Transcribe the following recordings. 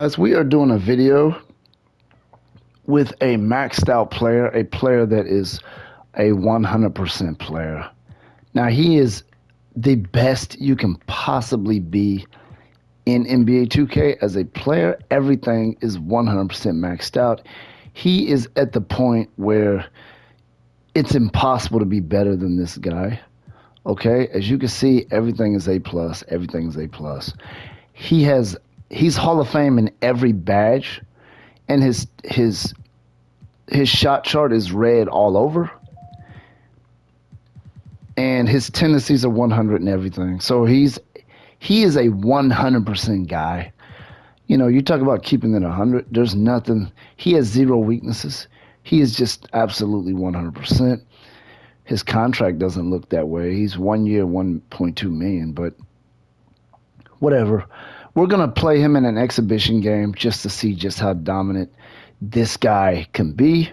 As we are doing a video with a maxed out player, a player that is a 100% player. Now, he is the best you can possibly be in NBA 2K as a player. Everything is 100% maxed out. He is at the point where it's impossible to be better than this guy. Okay, as you can see, everything is A plus. Everything is A plus. He's Hall of Fame in every badge, and his shot chart is red all over, and his tendencies are 100 and everything. So he is a 100% guy. You know, you talk about keeping it 100. There's nothing. He has zero weaknesses. He is just absolutely 100%. His contract doesn't look that way. He's 1 year, 1.2 million, but whatever. We're gonna play him in an exhibition game just to see just how dominant this guy can be.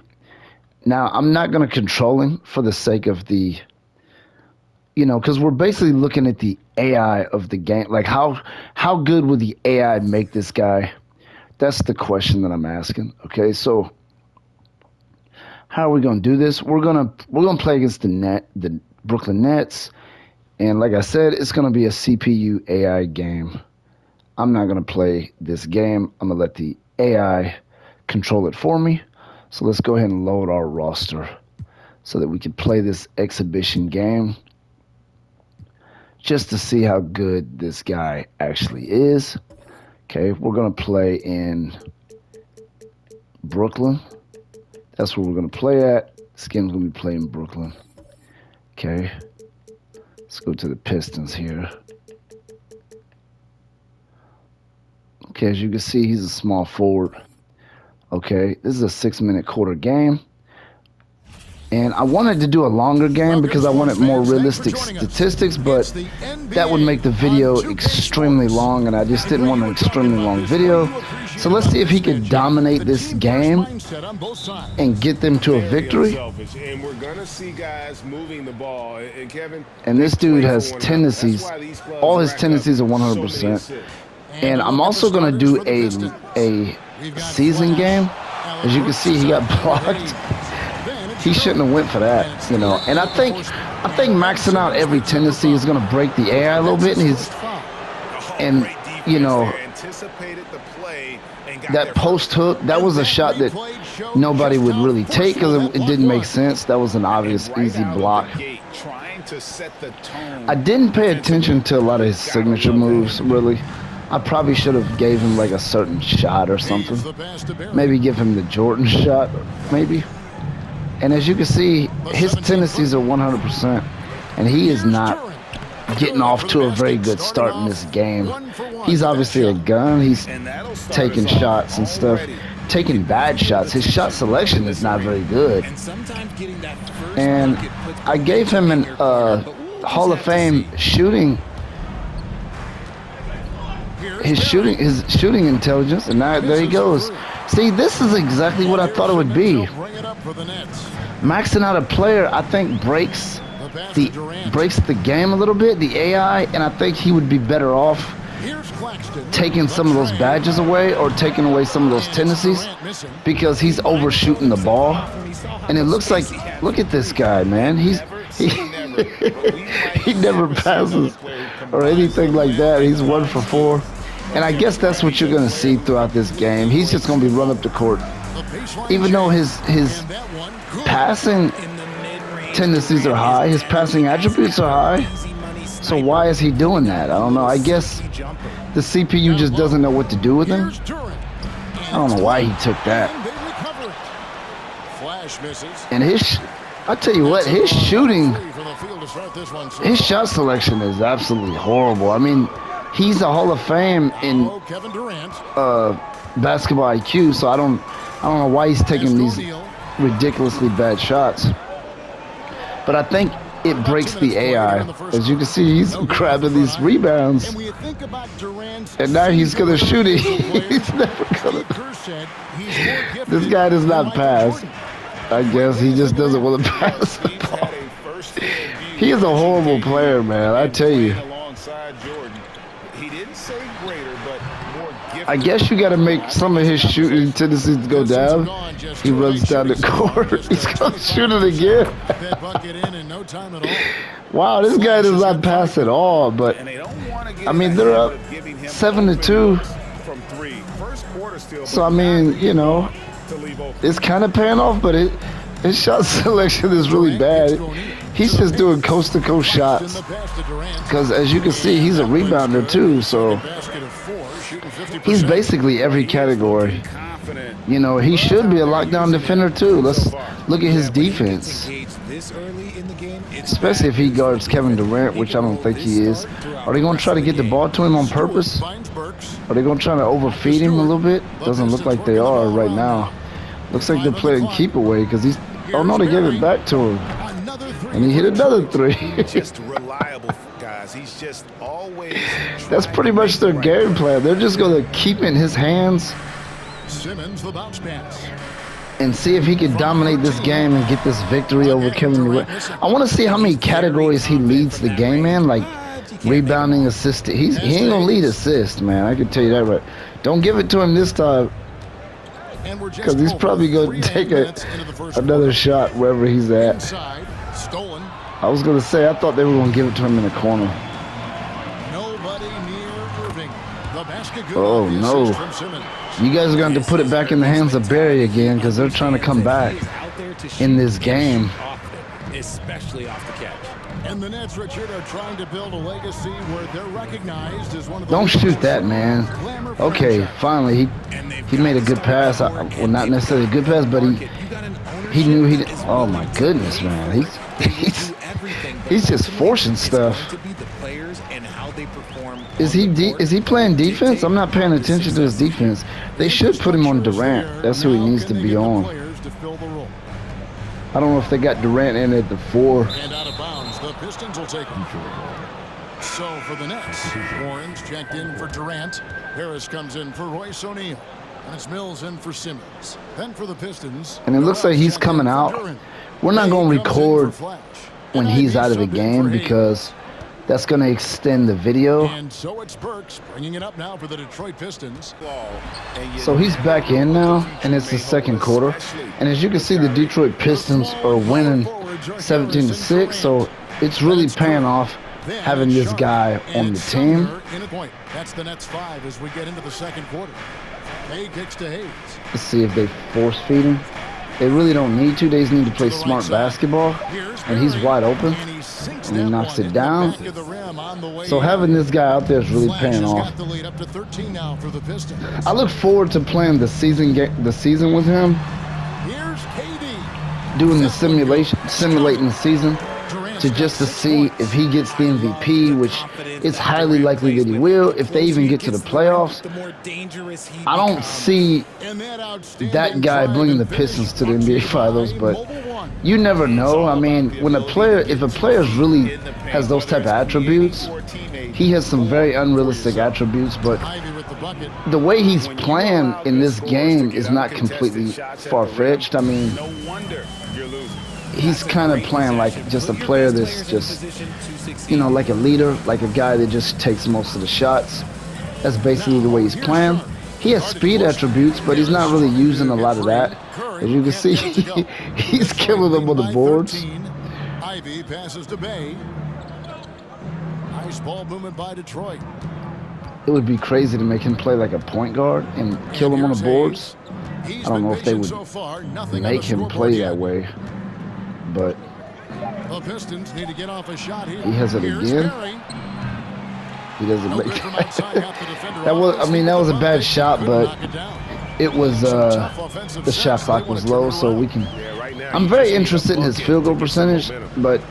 Now, I'm not gonna control him for the sake of the, because we're basically looking at the AI of the game. Like how good would the AI make this guy? That's the question that I'm asking. Okay, so how are we gonna do this? We're gonna play against the Brooklyn Nets, and like I said, it's gonna be a CPU AI game. I'm not gonna play this game. I'm gonna let the AI control it for me. So let's go ahead and load our roster so that we can play this exhibition game just to see how good this guy actually is. Okay, we're gonna play in Brooklyn. That's where we're gonna play at. This game's gonna be played in Brooklyn. Okay, let's go to the Pistons here. Okay, as you can see, he's a small forward. Okay, this is a 6-minute quarter game. And I wanted to do a longer game because I wanted more realistic statistics, but that would make the video extremely long, and I just didn't want an extremely long video. So let's see if he could dominate this game and get them to a victory. And this dude has tendencies. All his tendencies are 100%. And I'm also going to do a season game. As you can see, he got blocked. He shouldn't have went for that, And I think maxing out every tendency is going to break the AI a little bit. And that post hook, that was a shot that nobody would really take because it didn't make sense. That was an obvious, easy block. I didn't pay attention to a lot of his signature moves, really. I probably should have gave him like a certain shot or something. Maybe give him the Jordan shot, maybe. And as you can see, his tendencies are 100%, and he is not getting off to a very good start in this game. He's obviously a gun. He's taking shots and stuff, taking bad shots. His shot selection is not very good. And I gave him an Hall of Fame shooting. His shooting intelligence, and now there he goes. See, this is exactly what I thought it would be. Maxing out a player, I think, breaks the game a little bit, the AI, and I think he would be better off taking some of those badges away or taking away some of those tendencies because he's overshooting the ball. And it looks like, look at this guy, man. He he never passes or anything like that. He's 1 for 4. And I guess that's what you're going to see throughout this game. He's just going to be run up the court. Even though his passing tendencies are high, his passing attributes are high. So why is he doing that? I don't know. I guess the CPU just doesn't know what to do with him. I don't know why he took that. And I tell you what, his shot selection is absolutely horrible. I mean, he's a Hall of Fame in basketball IQ, so I don't know why he's taking these ridiculously bad shots. But I think it breaks the AI. As you can see, he's grabbing these rebounds. And now he's going to shoot it. He's never going to. This guy does not pass. I guess he just doesn't want to pass the ball. He is a horrible player, man. I tell you. I guess you got to make some of his shooting tendencies go down. He runs down the court. He's going to shoot it again. Wow, this guy does not pass at all. But, I mean, they're up 7-2. So, I mean, you know, it's kind of paying off, but his shot selection is really bad. He's just doing coast-to-coast shots. Because, as you can see, he's a rebounder, too. So, he's basically every category. You know, he should be a lockdown defender, too. Let's look at his defense. Especially if he guards Kevin Durant, which I don't think he is. Are they going to try to get the ball to him on purpose? Are they going to try to overfeed him a little bit? Doesn't look like they are right now. Looks like they're playing keep away because he's... Oh, no, they gave it back to him. And he hit another three. That's pretty much their game plan. They're just going to keep in his hands and see if he can dominate this game and get this victory over Kevin Durant. I want to see how many categories he leads the game in, like rebounding, assist. He ain't going to lead assist, man. I can tell you that right. Don't give it to him this time because he's probably going to take another shot wherever he's at. I was going to say, I thought they were going to give it to him in the corner. Oh, no. You guys are going to have to put it back in the hands of Barry again because they're trying to come back in this game. Especially off the catch. And the Nets, Richard, are trying to build a legacy where they're recognized as one of the... Don't shoot that, man. Okay, finally, he made a good pass. Well, not necessarily a good pass, but he knew he didn't... Oh, my goodness, man. He's just forcing stuff. Is he playing defense? I'm not paying attention to his defense. They should put him on Durant. That's who he needs to be on. I don't know if they got Durant in at the 4. And out of bounds, the Pistons will take control. So for the Nets, Warren's checked in for Durant. Harris comes in for Royce O'Neal. And it's Mills in for Simmons. Then for the Pistons. And it looks like he's coming out. We're not going to record when he's out of the game because that's going to extend the video. And so it's Burks bringing it up now for the Detroit Pistons. So he's back in now, and it's the second quarter. And as you can see, the Detroit Pistons are winning 17-6. So it's really paying off having this guy on the team. That's the Nets 5 as we get into the second quarter. Hay kicks to Hayes. Let's see if they force feed him. They really don't need to. They just need to play smart basketball. And he's wide open. And he knocks it down. So having this guy out there is really paying off. I look forward to playing the season with him. Doing the simulating the season to see if he gets the MVP, which it's highly likely that he will. If they even get to the playoffs, I don't see that guy bringing the Pistons to the NBA Finals, but you never know. I mean, if a player really has those type of attributes, he has some very unrealistic attributes, but the way he's playing in this game is not completely far-fetched. I mean, he's kind of playing like just a player that's just, you know, like a leader, like a guy that just takes most of the shots. That's basically the way he's playing. He has speed attributes, but he's not really using a lot of that. As you can see, he's killing them on the boards. Ivy passes to Bay. Nice ball movement by Detroit. It would be crazy to make him play like a point guard and kill him on the boards. I don't know if they would make him play that way. But the Pistons need to get off a shot here. He has it again. He doesn't make that was a bad shot, but it was the shot clock was low, so we can. I'm very interested in his field goal percentage, but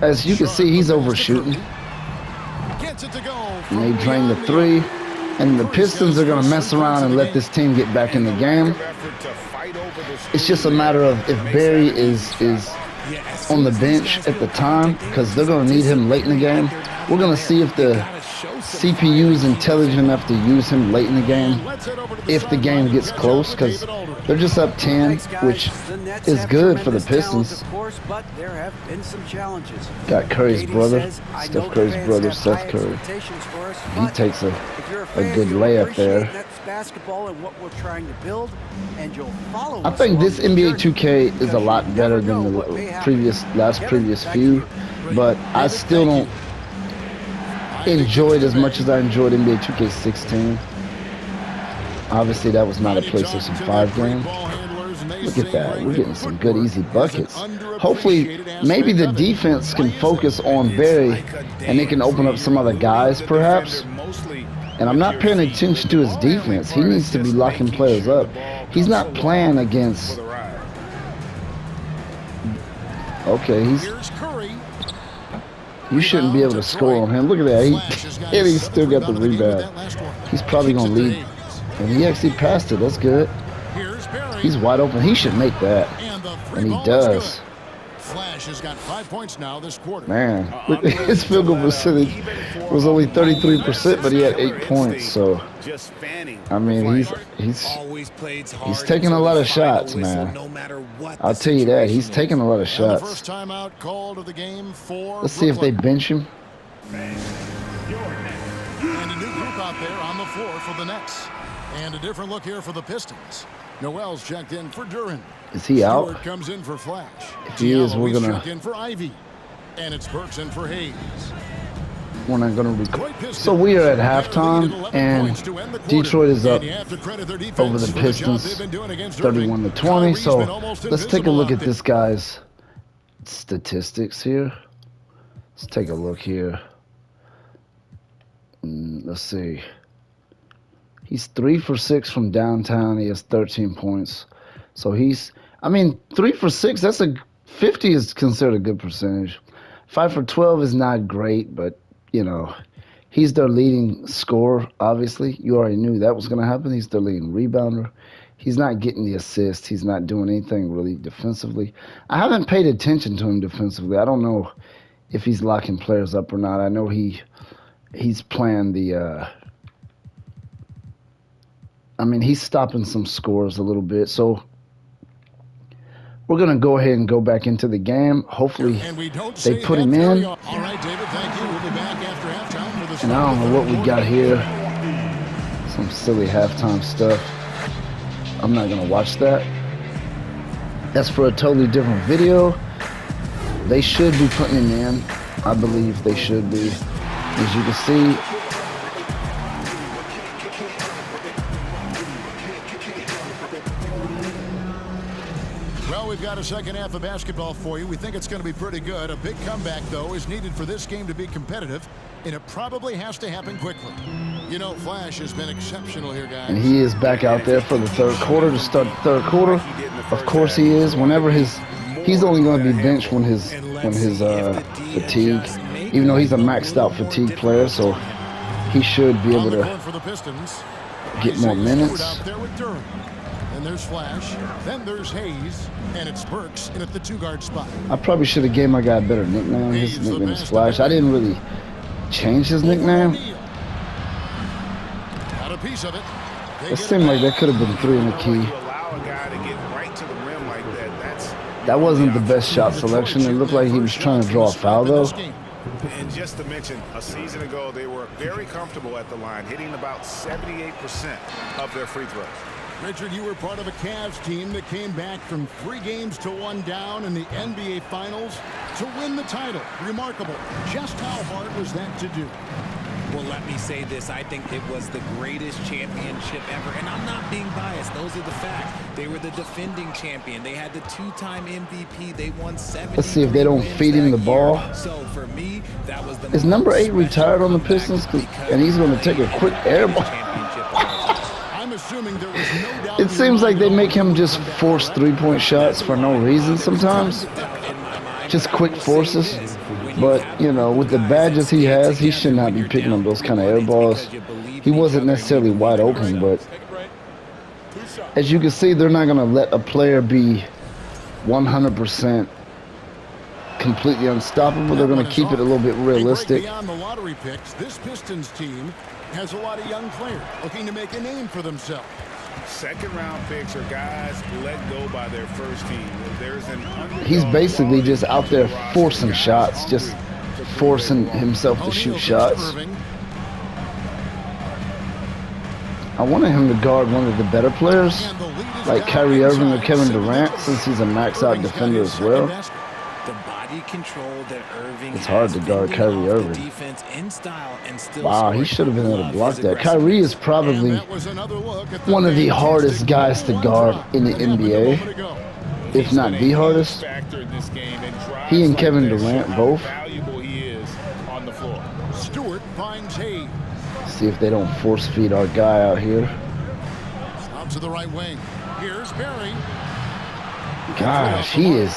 as you can see, he's overshooting. And they drain the 3, and the Pistons are going to mess around and let this team get back in the game. It's just a matter of if Barry is on the bench at the time, because they're going to need him late in the game. We're going to see if the CPU is intelligent enough to use him late in the game if the game gets close, because they're just up 10, which is good for the Pistons. Got Curry's brother, Steph Curry's brother, Seth Curry. He takes a good layup there. I think this NBA 2K is a lot better than the previous few, but I still don't enjoy it as much as I enjoyed NBA 2K16. Obviously, that was not a PlayStation 5 game. Look at that. We're getting some good, easy buckets. Hopefully, maybe the defense can focus on Barry, and they can open up some other guys, perhaps. And I'm not paying attention to his defense. He needs to be locking players up. He's not playing against... Okay, you shouldn't be able to score on him. Look at that. And he's still got the rebound. He's probably going to lead. And he actually passed it. That's good. He's wide open. He should make that. And he does. Flash has got 5 points now this quarter. Man, his field goal percentage was only 33%, but he had 8 points. So, I mean, he's taking a lot of shots, man. I'll tell you that. He's taking a lot of shots. First time out called of the game for Let's see if they bench him. And a new group out there on the floor for the Nets. And a different look here for the Pistons. Noel's checked in for Duran. Is he out? Stewart comes in for Flash. If he is, we're gonna. Checked in for Ivy. And it's Burks in for Hayes. We're not gonna record. So we are at halftime, and Detroit is up over the Pistons, 31-20. So let's take a look at this guy's statistics here. Let's take a look here. Let's see. He's 3 for 6 from downtown. He has 13 points. So he's, I mean, 3 for 6, that's 50 is considered a good percentage. 5 for 12 is not great, but, you know, he's their leading scorer, obviously. You already knew that was going to happen. He's their leading rebounder. He's not getting the assist. He's not doing anything really defensively. I haven't paid attention to him defensively. I don't know if he's locking players up or not. I know he's playing the... I mean, he's stopping some scores a little bit. So we're going to go ahead and go back into the game. Hopefully they put him in. All right, David, thank you. We'll be back after halftime for this. And I don't know what we got here. Some silly halftime stuff. I'm not going to watch that. That's for a totally different video. They should be putting him in. I believe they should be. As you can see, we've got a second half of basketball for you. We think it's going to be pretty good. A big comeback, though, is needed for this game to be competitive, and it probably has to happen quickly. You know, Flash has been exceptional here, guys. And he is back out there for the third quarter to start the third quarter. Of course he is. Whenever he's only going to be benched when his fatigue, even though he's a maxed out fatigue player, so he should be able to get more minutes. And there's Flash, then there's Hayes, and it's Burks in at the 2-guard spot. I probably should have gave my guy a better nickname. His nickname is Flash. I didn't really change his nickname. Got a piece of it. It seemed like that could have been 3 in the key. That wasn't the best shot selection. It looked like he was trying to draw a foul, though. And just to mention, a season ago, they were very comfortable at the line, hitting about 78% of their free throws. Richard, you were part of a Cavs team that came back from 3 games to 1 down in the NBA Finals to win the title. Remarkable. Just how hard was that to do? Well, let me say this. I think it was the greatest championship ever. And I'm not being biased. Those are the facts. They were the defending champion. They had the 2-time MVP. They won 7. Let's see if they don't feed him the ball. So for me, that was the Is number 8 retired on the Pistons? And he's going to take a quick air ball. I'm assuming there was no doubt. It seems like they make him just force 3-point shots for no reason sometimes. Just quick forces. But, you know, with the badges he has, he should not be picking up those kind of air balls. He wasn't necessarily wide open, but as you can see, they're not going to let a player be 100% completely unstoppable. They're going to keep it a little bit realistic. Beyond the lottery picks, this Pistons team has a lot of young players looking to make a name for themselves. Second-round picks are guys let go by their first team. There's an He's basically just out there forcing shots, just forcing himself to shoot shots. I wanted him to guard one of the better players, like Kyrie Irving or Kevin Durant, since he's a max-out defender as well. The body control that Irving It's hard to guard Kyrie Irving. Defense in style and still Wow, he should have been able to block that. Kyrie is probably one of the hardest guys to guard in the NBA, if not the hardest. He and Kevin Durant both. Stewart finds Hayes. See if they don't force feed our guy out here. Out to the right wing. Here's Barry. Gosh, he is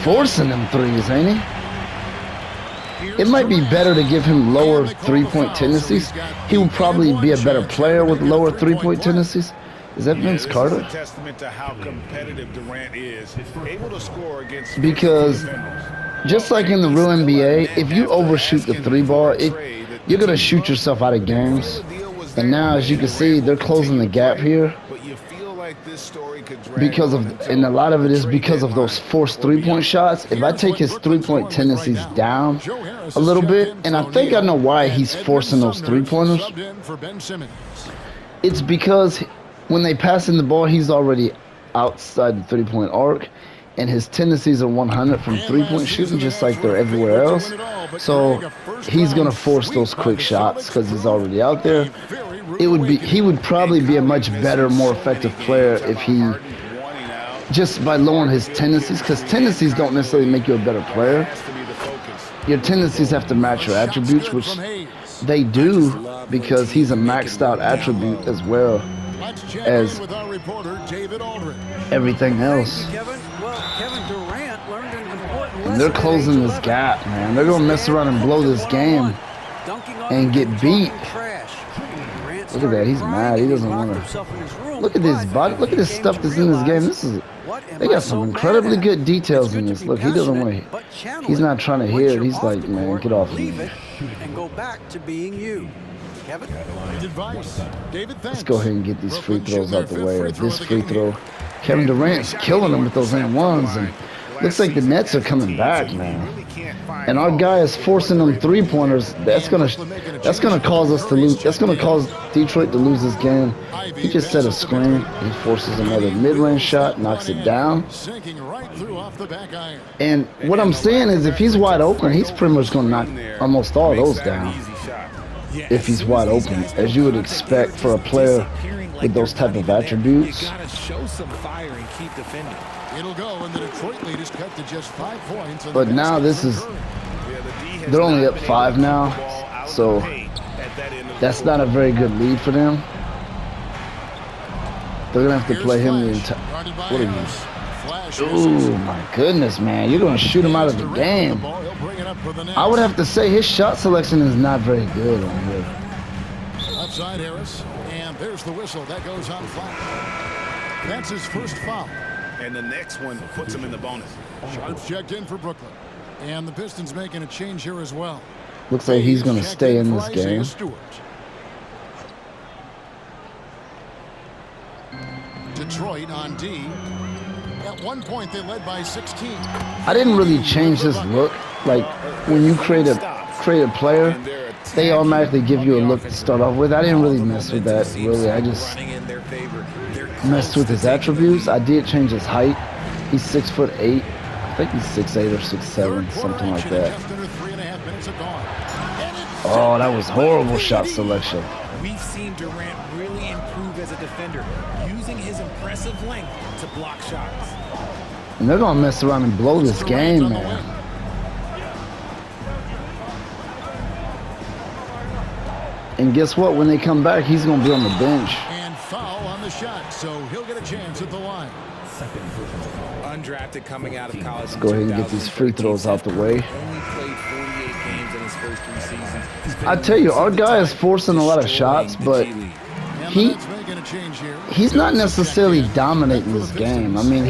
forcing them threes, ain't he? It might be better to give him lower three-point tendencies. He would probably be a better player with lower three-point tendencies. Is that Vince Carter? This is a testament to how competitive Durant is, able to score against Because just like in the real NBA, if you overshoot the three ball, you're going to shoot yourself out of games. And now, as you can see, they're closing the gap here. Because of, and a lot of it is because of those forced three-point shots. If I take his three-point tendencies down a little bit, and I think I know why he's forcing those three-pointers. It's because when they pass in the ball, he's already outside the three-point arc, and his tendencies are 100 from three-point shooting, just like they're everywhere else. So he's gonna force those quick shots because he's already out there. He would probably be a much better, more effective player if he, just by lowering his tendencies, because tendencies don't necessarily make you a better player. Your tendencies have to match your attributes, which they do, because he's a maxed out attribute as well as everything else. And they're closing this gap, man. They're gonna mess around and blow this game and get beat. Look at that, he's mad. He doesn't want to. Look at this body. Look at this stuff that's in this game. They got some incredibly good details in this. Look, he doesn't want to. He's not trying to hear it. He's like, man, get off me. And go back to being you. Kevin? Let's go ahead and get these free throws out the way. Or this free throw. Kevin Durant's killing them with those and-ones. And looks like the Nets are coming back, man. And our guy is forcing them three-pointers. That's gonna cause us to lose. That's gonna cause Detroit to lose this game. He just set a screen. He forces another mid-range shot, knocks it down. And what I'm saying is, if he's wide open, he's pretty much gonna knock almost all those down. If he's wide open, as you would expect for a player with those type of attributes. It'll go, and the Detroit lead is cut to just 5 points. But now this is, they're only up 5 now, so that's not a very good lead for them. They're gonna have to play him the entire. What are you? Ooh, my goodness, man! You're gonna shoot him out of the game. I would have to say his shot selection is not very good on here. Outside Harris, and there's the whistle. That goes on flat. That's his first foul. And the next one puts him in the bonus. Sharp's checked in for Brooklyn. And the Pistons making a change here as well. Looks like he's going to stay in this game. Detroit on D. At one point, they led by 16. I didn't really change his look. Like, when you create a player, they automatically give you a look to start off with. I didn't really mess with that, really. I just messed with his attributes. I did change his height. He's 6'8". I think he's 6'8" or 6'7", something like that. Oh, that was horrible shot selection. We've seen Durant really improve as a defender, using his impressive length to block shots. And they're gonna mess around and blow this game, man. And guess what? When they come back, he's gonna be on the bench. And foul on the shot, so he'll get a chance at the line. Undrafted coming out of college. Let's go ahead and get these free throws out the way. Only played 48 games in his first 3 seasons. I tell you, our guy is forcing a lot of shots, but he's not necessarily dominating this game. I mean,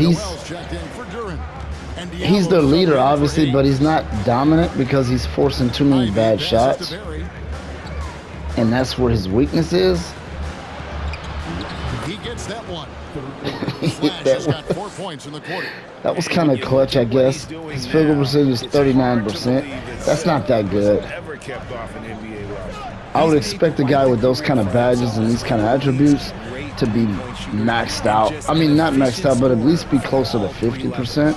And he's their Diallo's leader, up in for obviously, Hayes. but he's not dominant because he's forcing too many Ivy bad passes shots, to Barry. and that's where his weakness is. He gets that one. He hit Flash that has got one. 4 points in the quarter. That was And kind when of you clutch, look I at what guess. he's doing His field goal now, percentage is it's hard to 39%. believe that That's not that was good. ever kept off an NBA level. I would expect a guy with those kind of badges and these kind of attributes to be maxed out. I mean, not maxed out, but at least be closer to 50%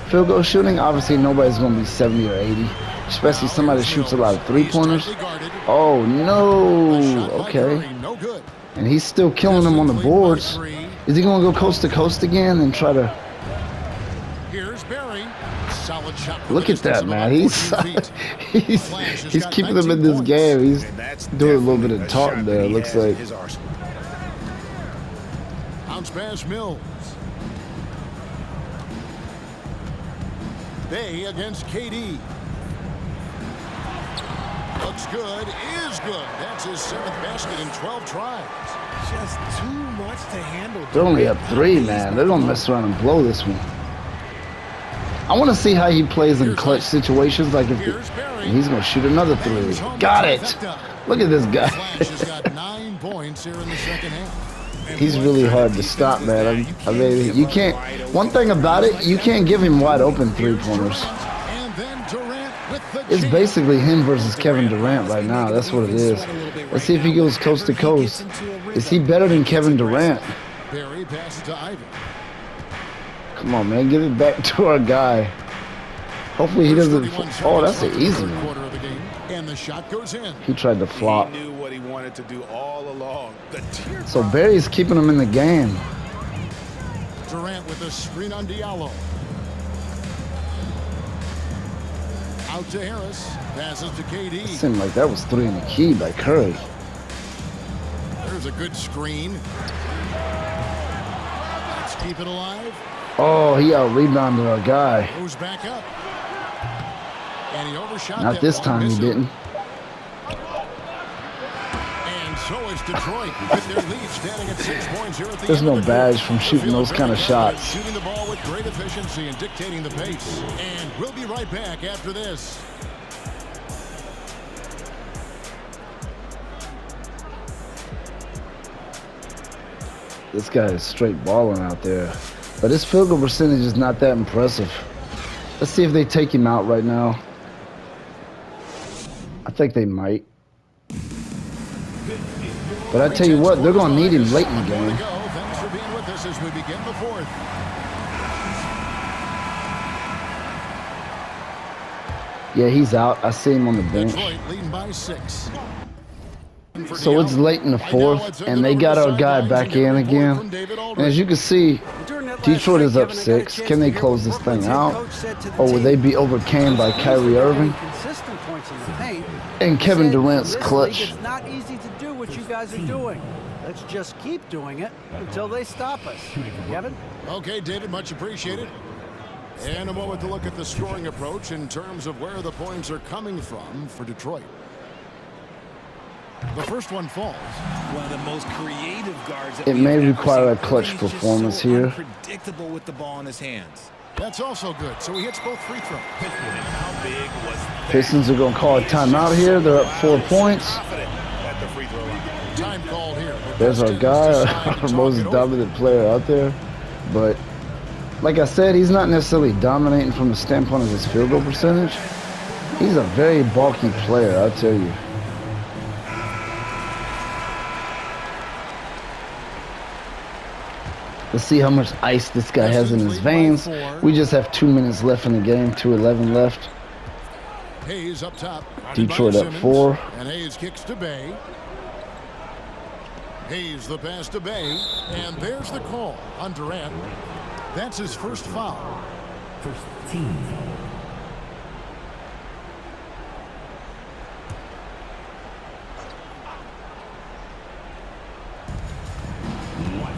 field goal shooting. Obviously, nobody's going to be 70 or 80, especially somebody that shoots a lot of three-pointers. Oh, no. Okay. No good. And he's still killing them on the boards. Is he going to go coast to coast again and try to... Here's Barry. Solid shot. Look at that, man. He's keeping them in this game. He's And that's doing a little bit definitely of taunting shot there, that it he looks has in like. his arsenal. Bounce pass Mills. Bay against KD. Looks good. Is good. That's his 7th basket in 12 tries. Just too much to handle. They're only up 3, man. They're going to mess around and blow this one. I want to see how he plays in clutch situations. Like if he's going to shoot another 3. Got it. Look at this guy. Flash has got 9 points here in the second half. He's really hard to stop, man. I mean, you can't. One thing about it, you can't give him wide open 3-pointers. And then Durant with the It's basically him versus Kevin Durant right now. That's what it is. Let's see if he goes coast to coast. Is he better than Kevin Durant? Barry passes to Ivy. Come on, man. Give it back to our guy. Hopefully he doesn't. Oh, that's an easy one. Quarter of the game, and the shot goes in. He tried to flop. He knew what he wanted to do all along. The teardrop. So Barry's keeping him in the game. Durant with a screen on Diallo. Out to Harris. Passes to KD. Seemed like that was 3 in the key by Curry. There's a good screen. Let's keep it alive. Oh, he out-rebounded our guy. Goes back up. And he overshot Not that this ball, time he missing. didn't. And so is Detroit with their lead standing at 6 points here at the There's end no of the badge quarter. from shooting They feel those kind of very confident, shots. Shooting the ball with great efficiency and dictating the pace. And we'll be right back after this. This guy is straight balling out there. But his field goal percentage is not that impressive. Let's see if they take him out right now. I think they might. But I tell you what, they're going to need him late in the More to game. go. Thanks for being with us as we begin the 4th. Yeah, he's out. I see him on the bench. Detroit leading by 6. So it's late in the 4th, and they got our guy back in again. And as you can see, Detroit is up 6. Can they close this thing out? Or will they be overcame by Kyrie Irving? And Kevin Durant's clutch. It's not easy to do what you guys are doing. Let's just keep doing it until they stop us. Kevin? Okay, David, much appreciated. And a moment to look at the scoring approach in terms of where the points are coming from for Detroit. The first one falls. One of the most creative guards that It we may have ever require a seen. clutch He's just performance so here. Unpredictable with the ball in his hands. That's also good. So he hits both free throws. How big was that? Pistons are going to call a timeout here. They're up 4 points. Confident at the free throw line. Time called here. There's our guy, our most dominant player out there. But like I said, he's not necessarily dominating from the standpoint of his field goal percentage. He's a very bulky player, I'll tell you. Let's see how much ice this guy has in his veins. We just have 2 minutes left in the game, 2:11 left. Hayes up top. Detroit up Simmons, 4. And Hayes kicks to Bay. Hayes the pass to Bay. And there's the call on Durant. That's his first foul. First team.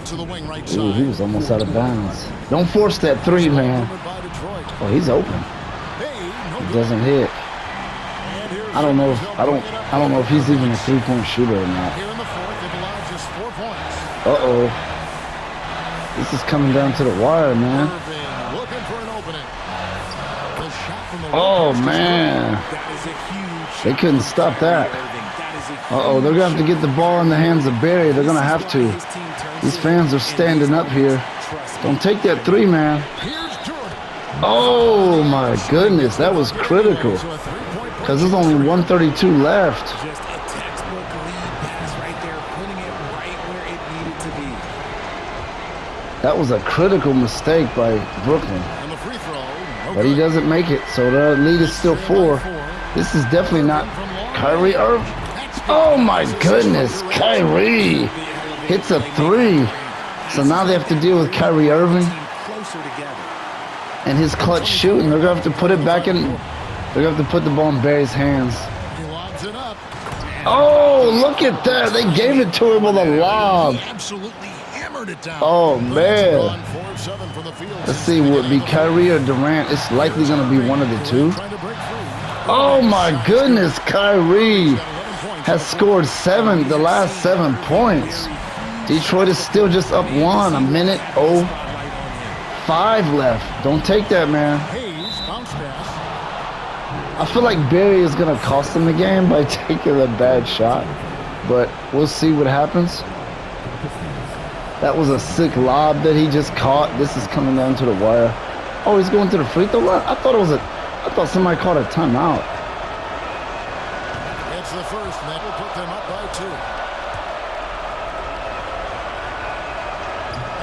To the wing right Ooh, he side. was almost out of bounds. Don't force that 3, man. By Detroit. Oh, he's open. Bay, no It good. doesn't hit. And here's I don't know Simmons. if They'll bring it up I don't know if he's even a 3-point shooter or not. Here in the 4th, they've allowed just 4 points. Uh-oh. This is coming down to the wire, man. Irving looking for an opening. the Oh, Lakers just man. That is a huge They couldn't stop that. Uh-oh, they're going to have to get the ball in the hands of Barry. They're going to have to. These fans are standing up here. Don't take that three, man. Here's Jordan. Oh, my goodness. That was critical. So a three-point Because there's only 132 left. Just a textbook lead pass right there, putting it right where it needed to be. That was a critical mistake by Brooklyn. And the free throw. No But he good. doesn't make it, so the lead is still 4. This is definitely not Kyrie Irving. Oh my goodness, Kyrie hits a 3. So now they have to deal with Kyrie Irving Closer together. and his clutch shooting. They're going to have to put it back in. They're going to have to put the ball in Barry's hands. He lobs it up. Oh, look at that. They gave it to him with a lob. He absolutely hammered it down. Oh, man. On 4-7 from the field. Let's see, would it be Kyrie or Durant? It's likely going to be one of the two. Trying to break free. Oh my goodness, Kyrie has scored the last 7 points. Detroit is still just up 1, a minute 05 left. Don't take that, man. Hayes, bounce pass. I feel like Barry is going to cost them the game by taking a bad shot, but we'll see what happens. That was a sick lob that he just caught. This is coming down to the wire. Oh, he's going to the free throw line? I thought somebody called a timeout. It's the first, and that will put them up by 2.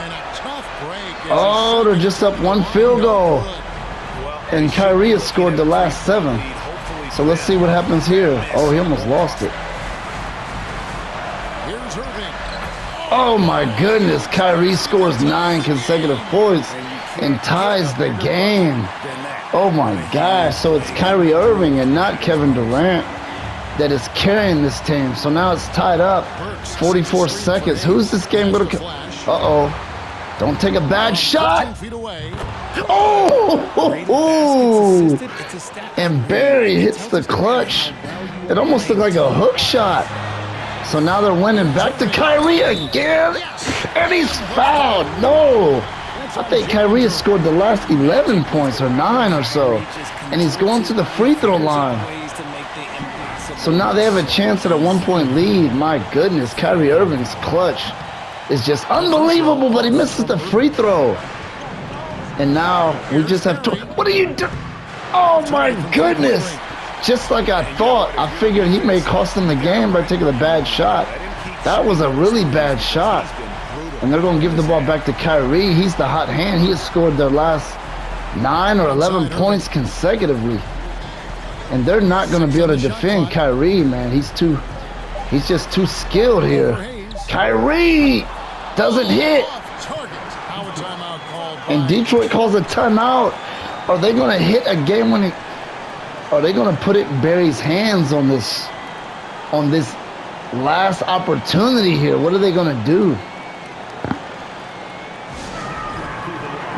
And a tough break. Oh, they're just up 1 field goal. And Kyrie has scored the last 7. So let's see what happens here. Oh, he almost lost it. Here's Irving. Oh my goodness, Kyrie scores 9 consecutive points and ties the game. Oh my gosh, so it's Kyrie Irving and not Kevin Durant that is carrying this team. So now it's tied up, 44 seconds. Who's this game going to... Uh-oh. Don't take a bad 10 shot. feet away. Oh! It's a stat. And Barry hits the clutch. It almost looked like a hook shot. So now they're winning. Back to Kyrie again. And he's fouled. No. I think Kyrie has scored the last 11 points or 9 or so. And he's going to the free throw line. So now they have a chance at a 1-point lead. My goodness, Kyrie Irving's clutch is just unbelievable, but he misses the free throw. And now we just have to... What are you doing? Oh my goodness. Just like I thought, I figured he may cost them the game by taking a bad shot. That was a really bad shot. And they're going to give the ball back to Kyrie. He's the hot hand. He has scored their last 9 or 11 points consecutively. And they're not going to be able to defend Kyrie, man. He's just too skilled here. Kyrie doesn't hit. And Detroit calls a timeout. Are they going to hit a game-winning? Are they going to put it in Barry's hands on this last opportunity here? What are they going to do?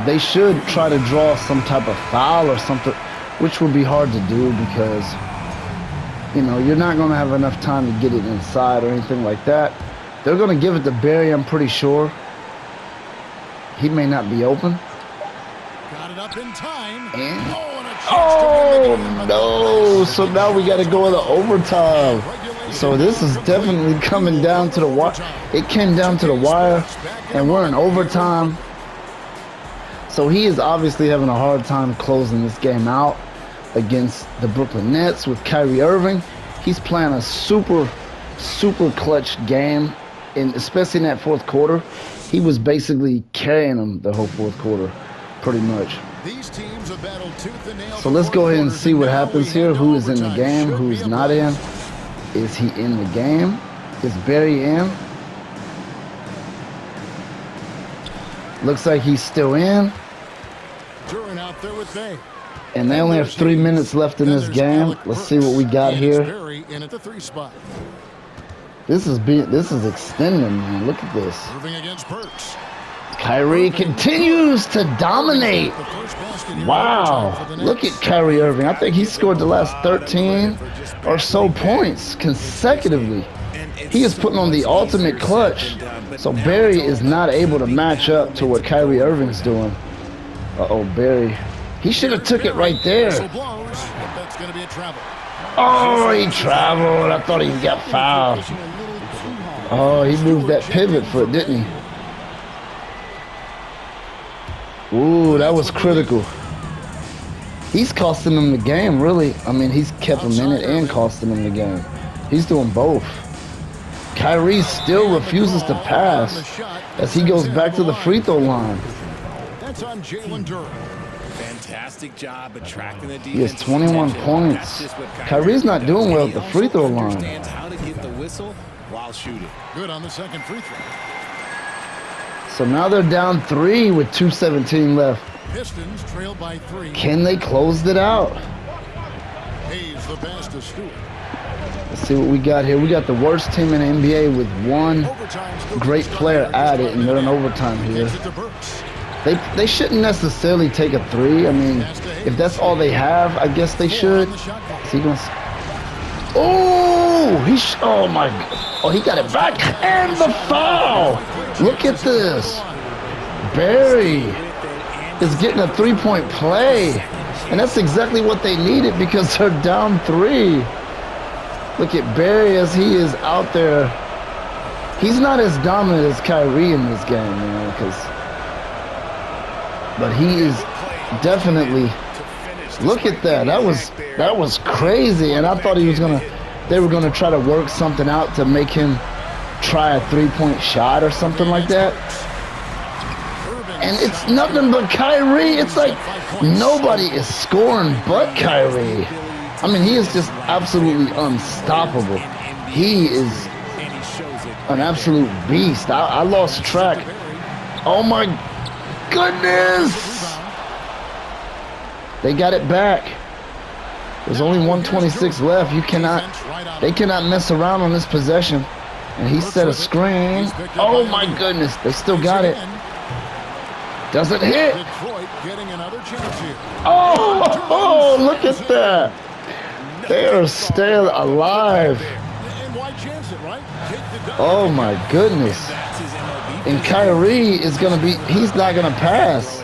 They should try to draw some type of foul or something, which would be hard to do because, you know, you're not going to have enough time to get it inside or anything like that. They're going to give it to Barry, I'm pretty sure. He may not be open. Got it up in time. And oh no! So now we got to go into overtime. So this is definitely coming down to the wire. It came down to the wire, and we're in overtime. So he is obviously having a hard time closing this game out against the Brooklyn Nets with Kyrie Irving. He's playing a super clutch game, and especially in that fourth quarter. He was basically carrying them the whole fourth quarter, pretty much. These teams have battled tooth and nail. So let's go ahead and see what happens here. Who is in the game? Who's not in? Is he in the game? Is Barry in? Looks like he's still in. Duran out there with Bay. And they only have 3 minutes left in this game. Let's see what we got here. Barry in at the 3 spot. This is extending, man. Look at this. Moving against Perks. Kyrie continues to dominate. Wow. Look at Kyrie Irving. I think he scored the last 13 or so points consecutively. He is putting on the ultimate clutch. So Barry is not able to match up to what Kyrie Irving's doing. Uh-oh, Barry. He should have took it right there. It's going to be a travel. Oh, he traveled. I thought he got fouled. Oh, he moved that pivot foot, didn't he? Ooh, that was critical. He's costing them the game, really. I mean, he's kept them in it and costing them the game. He's doing both. Kyrie still refuses to pass as he goes back to the free throw line. That's on Jalen Durham. Fantastic job attracting the defense. He has 21 points. Kyrie's not doing well at the free throw line. Understands how to get the whistle while shooting. Good on the second free throw. So now they're down 3 with 2:17 left. Pistons trail by 3. Can they close it out? Hayes the pass to Stewart. Let's see what we got here. We got the worst team in the NBA with one great player at it, and they're in overtime here. They shouldn't necessarily take a 3. I mean, if that's all they have, I guess they should. Is he gonna? Oh, oh my! Oh, he got it back and the foul. Look at this. Barry is getting a 3-point play, and that's exactly what they needed because they're down 3. Look at Barry as he is out there. He's not as dominant as Kyrie in this game, man, but he is definitely. Look at that. That was crazy, and I thought they were gonna try to work something out to make him try a 3-point shot or something like that. And it's nothing but Kyrie. It's like nobody is scoring but Kyrie. I mean, he is just absolutely unstoppable. He is an absolute beast. I lost track. Oh my goodness! They got it back. There's only 126 left. They cannot mess around on this possession. And he set a screen. Oh my goodness, they still got it. Doesn't hit. Oh, look at that. They are still alive. Oh my goodness. And Kyrie is going to be, he's not going to pass.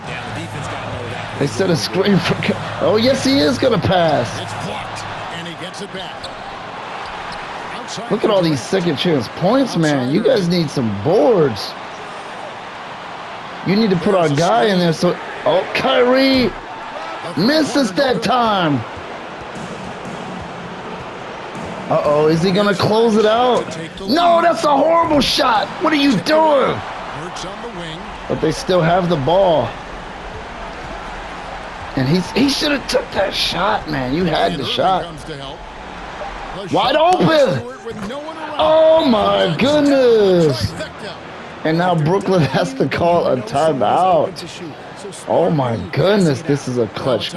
They set a screen for, oh yes he is going to pass. And he gets it back. Look at all these second chance points, man. You guys need some boards. You need to put our guy in there so, oh, Kyrie misses that time. Uh-oh, is he gonna close it out? No, that's a horrible shot. What are you doing? But they still have the ball. And he should have took that shot, man. You had the shot. Wide open. Oh my goodness. And now Brooklyn has to call a timeout. Oh my goodness, this is a clutch.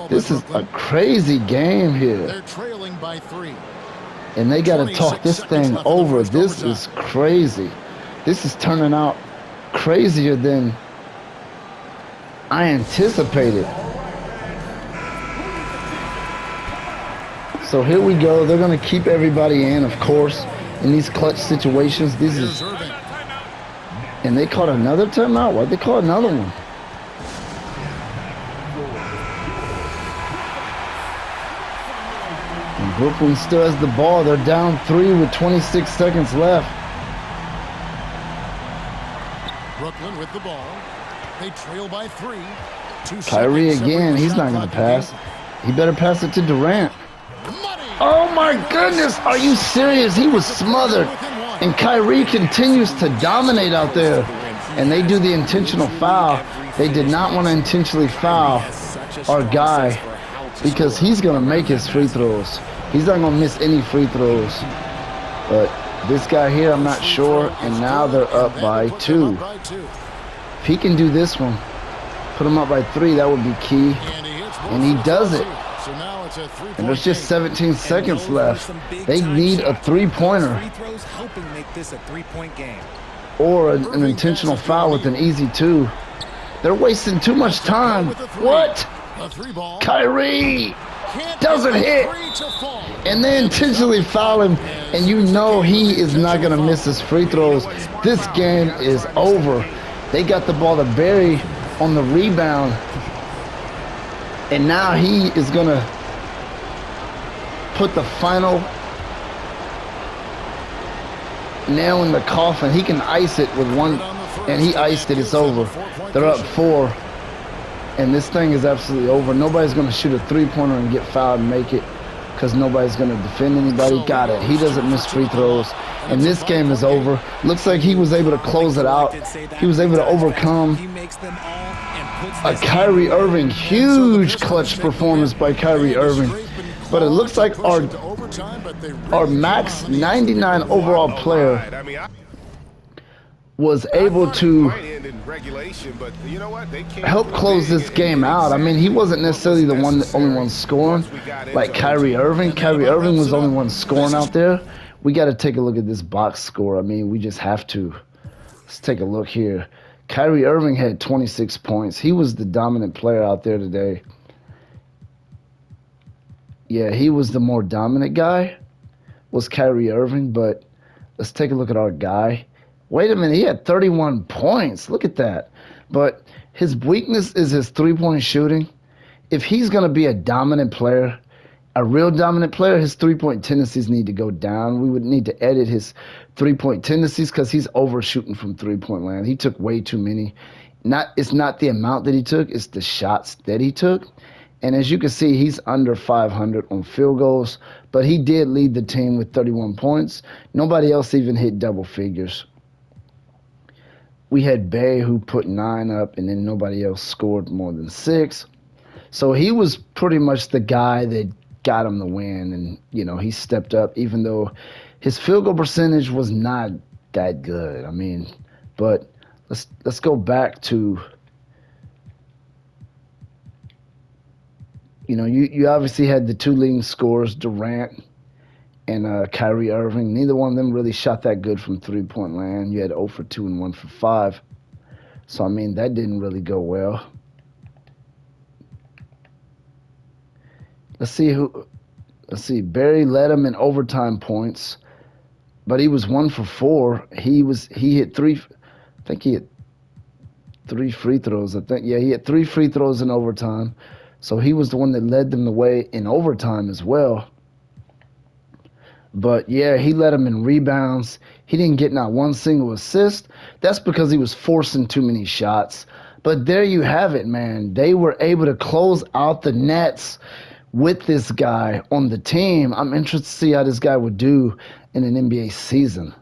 This is a crazy game here. They're trailing by 3. And they got to talk this thing over. This is crazy. This is turning out crazier than I anticipated. So here we go. They're going to keep everybody in, of course, in these clutch situations. This is, and they called another timeout. Why'd they call another one? And Brooklyn still has the ball. They're down 3 with 26 seconds left. Brooklyn with the ball. They trail by 3. Kyrie again. He's not going to pass. He better pass it to Durant. Oh my goodness, are you serious? He was smothered. And Kyrie continues to dominate out there. And they do the intentional foul. They did not want to intentionally foul our guy because he's going to make his free throws. He's not going to miss any free throws. But this guy here, I'm not sure. And now they're up by 2. If he can do this one, put him up by 3, that would be key. And he does it. And there's just 17 seconds left. They need a 3-pointer. Or an intentional foul with an easy 2. They're wasting too much time. What? Kyrie doesn't hit. And they intentionally foul him. And you know he is not going to miss his free throws. This game is over. They got the ball to Barry on the rebound. And now he is going to put the final nail in the coffin. He can ice it with one, and he iced it. It's over. They're up 4, and this thing is absolutely over. Nobody's going to shoot a three-pointer and get fouled and make it because nobody's going to defend anybody. Got it. He doesn't miss free throws, and this game is over. Looks like he was able to close it out. He was able to overcome a Kyrie Irving, huge clutch performance by Kyrie Irving. But it looks like our max 99 overall player was able to help close this game out. I mean, he wasn't necessarily the only one scoring like Kyrie Irving. Kyrie Irving was the only one scoring out there. We got to take a look at this box score. I mean, we just have to. Let's take a look here. Kyrie Irving had 26 points. He was the dominant player out there today. Yeah, he was the more dominant guy, was Kyrie Irving, but let's take a look at our guy. Wait a minute, he had 31 points. Look at that. But his weakness is his three-point shooting. If he's going to be a dominant player, a real dominant player, his three-point tendencies need to go down. We would need to edit his three-point tendencies because he's overshooting from three-point land. He took way too many. It's not the amount that he took, it's the shots that he took. And as you can see, he's under 500 on field goals, but he did lead the team with 31 points. Nobody else even hit double figures. We had Bay who put 9 up, and then nobody else scored more than 6. So he was pretty much the guy that got him the win, and, you know, he stepped up even though his field goal percentage was not that good. I mean, but let's go back to... You know, you obviously had the 2 leading scorers, Durant and Kyrie Irving. Neither one of them really shot that good from three-point land. You had 0 for 2 and 1 for 5. So, I mean, that didn't really go well. Let's see. Barry led him in overtime points, but he was 1 for 4. He hit 3. I think he hit 3 free throws. Yeah, he hit 3 free throws in overtime. So he was the one that led them the way in overtime as well. But, yeah, he led them in rebounds. He didn't get not one single assist. That's because he was forcing too many shots. But there you have it, man. They were able to close out the nets with this guy on the team. I'm interested to see how this guy would do in an NBA season.